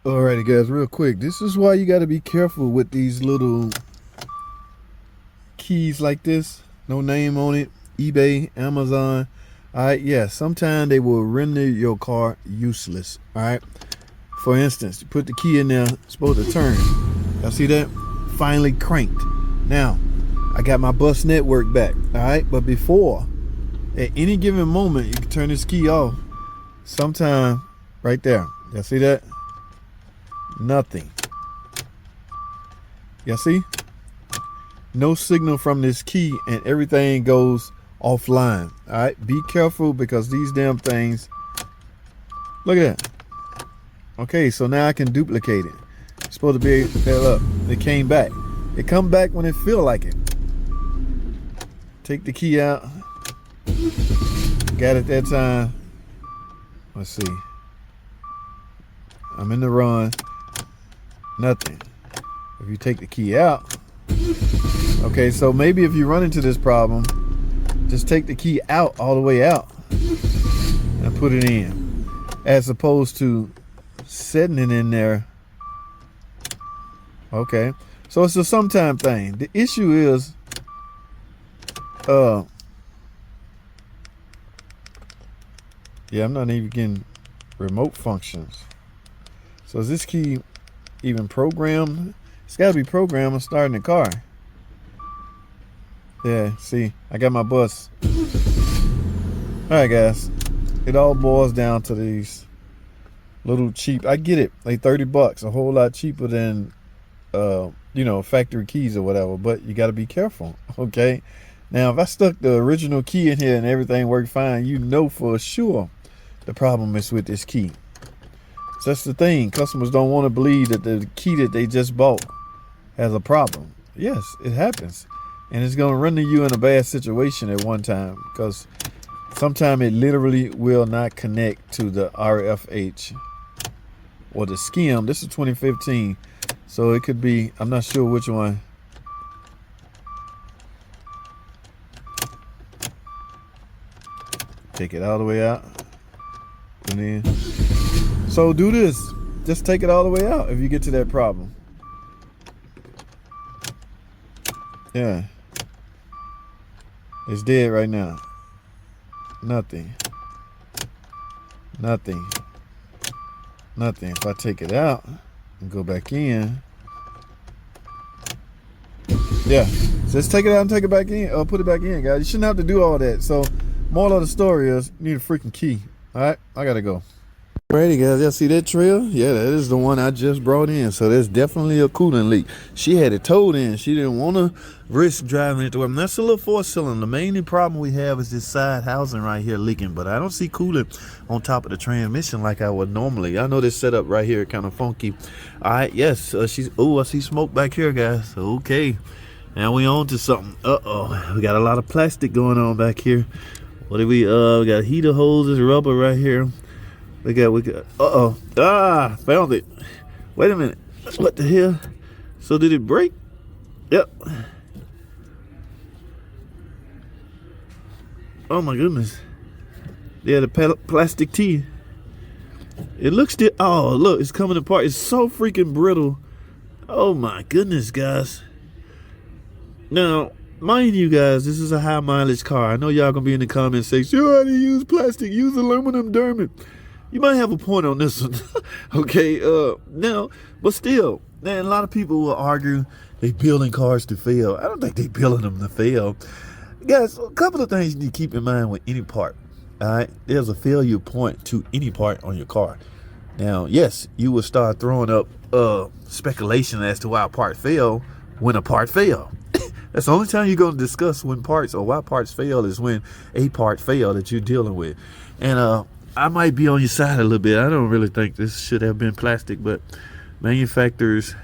Alrighty guys, real quick, this is why you got to be careful with these little keys like this, no name on it, eBay, Amazon. Alright, yeah, sometimes they will render your car useless. Alright, for instance, you put the key in there, it's supposed to turn. Y'all see that? Finally cranked. Now I got my bus network back. Alright, but before, at any given moment, you can turn this key off. Sometime right there, y'all see that? Nothing. Y'all see? No signal from this key and everything goes offline. Alright, be careful because these damn things, look at that. Okay, so now I can duplicate it. It's supposed to be, look, it came back. It come back when it feel like it. Take the key out. Got it that time. Let's see. I'm in the run. Nothing. If you take the key out, okay, so maybe if you run into this problem, just take the key out all the way out and put it in, as opposed to setting it in there. Okay, so it's a sometime thing. The issue is yeah, I'm not even getting remote functions. So is this key even programmed? It's got to be programmed on starting the car. Yeah, see, I got my bus. Alright guys, it all boils down to these little cheap, I get it, like 30 bucks, a whole lot cheaper than you know, factory keys or whatever, but you got to be careful. Okay, now if I stuck the original key in here and everything worked fine, you know for sure the problem is with this key. So that's the thing, customers don't want to believe that the key that they just bought has a problem. Yes, it happens, and it's going to render you in a bad situation at one time, because sometimes it literally will not connect to the RFH or the skim. This is 2015, so it could be, I'm not sure which one. Take it all the way out and then, so do this, just take it all the way out if you get to that problem. Yeah, it's dead right now. Nothing. Nothing. Nothing. If I take it out and go back in, yeah, just take it out and take it back in, or put it back in, guys. You shouldn't have to do all that. So moral of the story is you need a freaking key. All right, I gotta go. Alrighty guys, y'all see that trail? Yeah, that is the one I just brought in. So there's definitely a coolant leak. She had it towed in. She didn't want to risk driving it to work. That's a little 4-cylinder. The main problem we have is this side housing right here leaking, but I don't see coolant on top of the transmission like I would normally. I know this setup right here kind of funky. All right, yes, she's, oh, I see smoke back here, guys. Okay, now we on to something. Uh-oh, we got a lot of plastic going on back here. What do we got heater hoses, rubber right here. We got, found it. Wait a minute. What the hell? So did it break? Yep. Oh my goodness. Yeah, the plastic tee. It looks still, oh look, it's coming apart. It's so freaking brittle. Oh my goodness, guys. Now, mind you guys, this is a high mileage car. I know y'all gonna be in the comments saying, you already use plastic, use aluminum dermot. You might have a point on this one. Okay, now, but still, man, a lot of people will argue they building cars to fail. I don't think they building them to fail. Guys, a couple of things you need to keep in mind with any part. All right, there's a failure point to any part on your car. Now, yes, you will start throwing up speculation as to why a part fail when a part fail. That's the only time you're going to discuss when parts or why parts fail is when a part fail that you're dealing with. And I might be on your side a little bit. I don't really think this should have been plastic, but manufacturers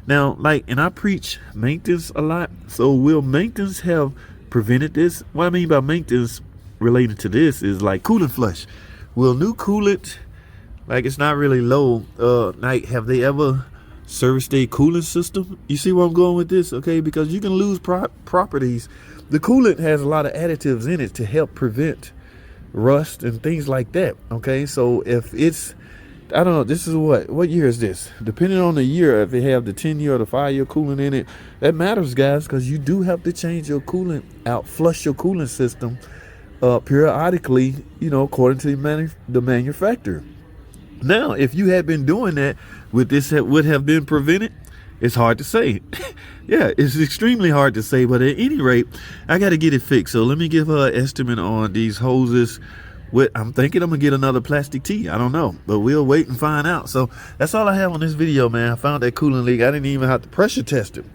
now, like, and I preach maintenance a lot. So will maintenance have prevented this? What I mean by maintenance related to this is like coolant flush. Will new coolant, like, it's not really low, like, have they ever serviced a coolant system? You see where I'm going with this? Okay, because you can lose properties. The coolant has a lot of additives in it to help prevent rust and things like that. Okay, so if it's I don't know. This is what year is this? Depending on the year, if they have the 10-year or the 5-year coolant in it, that matters, guys, because you do have to change your coolant out, flush your coolant system periodically, you know, according to the manufacturer. Now, if you had been doing that, would this would have been prevented? It's hard to say. Yeah, it's extremely hard to say, but at any rate, I got to get it fixed. So let me give her an estimate on these hoses. I'm thinking I'm gonna get another plastic tee. I don't know, but we'll wait and find out. So that's all I have on this video, man. I found that coolant leak. I didn't even have to pressure test it.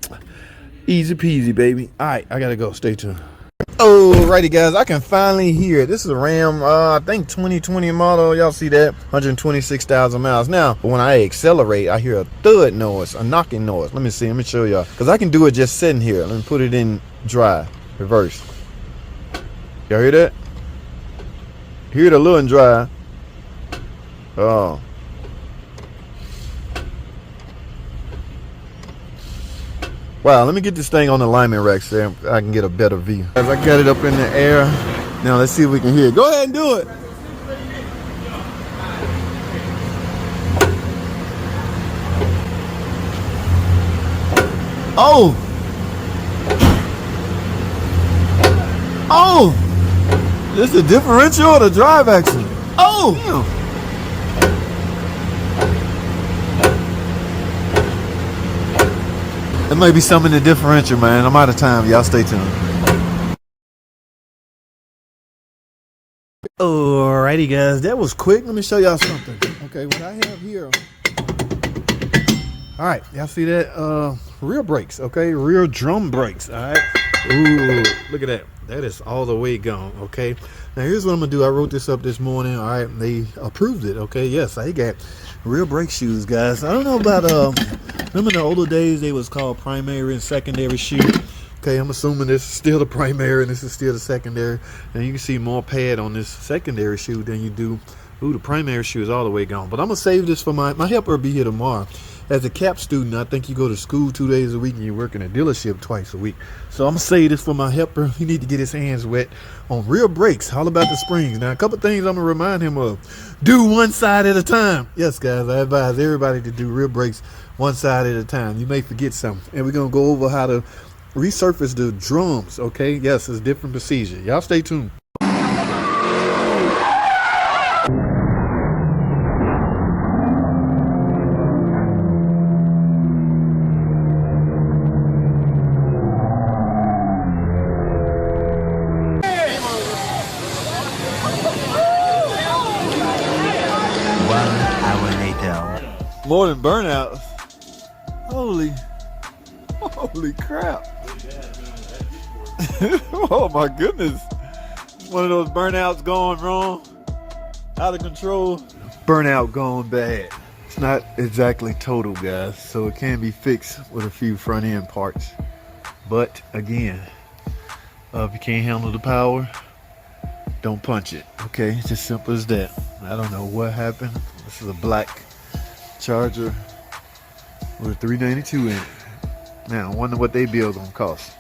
Easy peasy, baby. All right, I gotta go. Stay tuned. Alrighty, guys, I can finally hear it. This is a Ram, I think 2020 model. Y'all see that? 126,000 miles. Now, when I accelerate, I hear a thud noise, a knocking noise. Let me see. Let me show y'all. Because I can do it just sitting here. Let me put it in dry, reverse. Y'all hear that? Hear it a little and dry. Oh. Wow, let me get this thing on the alignment rack so I can get a better view. As I got it up in the air, now let's see if we can hear it. Go ahead and do it. Oh! Oh! This is the differential or the drive axle? Oh! Damn. There may be some in the differential, man. I'm out of time. Y'all stay tuned. Alrighty, guys. That was quick. Let me show y'all something. Okay, what I have here. Alright, y'all see that? Rear brakes, okay? Rear drum brakes, alright? Ooh, look at that. That is all the way gone, okay? Now, here's what I'm going to do. I wrote this up this morning, alright? They approved it, okay? Yes, I got rear brake shoes, guys. I don't know about, remember in the older days, they was called primary and secondary shoe. Okay, I'm assuming this is still the primary and this is still the secondary. And you can see more pad on this secondary shoe than you do. Ooh, the primary shoe is all the way gone. But I'm going to save this for my helper will be here tomorrow. As a CAP student, I think you go to school 2 days a week and you work in a dealership twice a week. So I'm going to save this for my helper. He need to get his hands wet on rear brakes. All about the springs. Now, a couple things I'm going to remind him of. Do one side at a time. Yes, guys, I advise everybody to do rear brakes one side at a time. You may forget something. And we're going to go over how to resurface the drums, okay? Yes, it's a different procedure. Y'all stay tuned. More than burnouts. Holy crap. Oh my goodness. One of those burnouts going wrong. Out of control. Burnout gone bad. It's not exactly total, guys, so it can be fixed with a few front end parts. But again, if you can't handle the power, don't punch it. Okay, it's as simple as that. I don't know what happened. This is a black Charger with a 392 in it. Now, I wonder what they build gonna cost.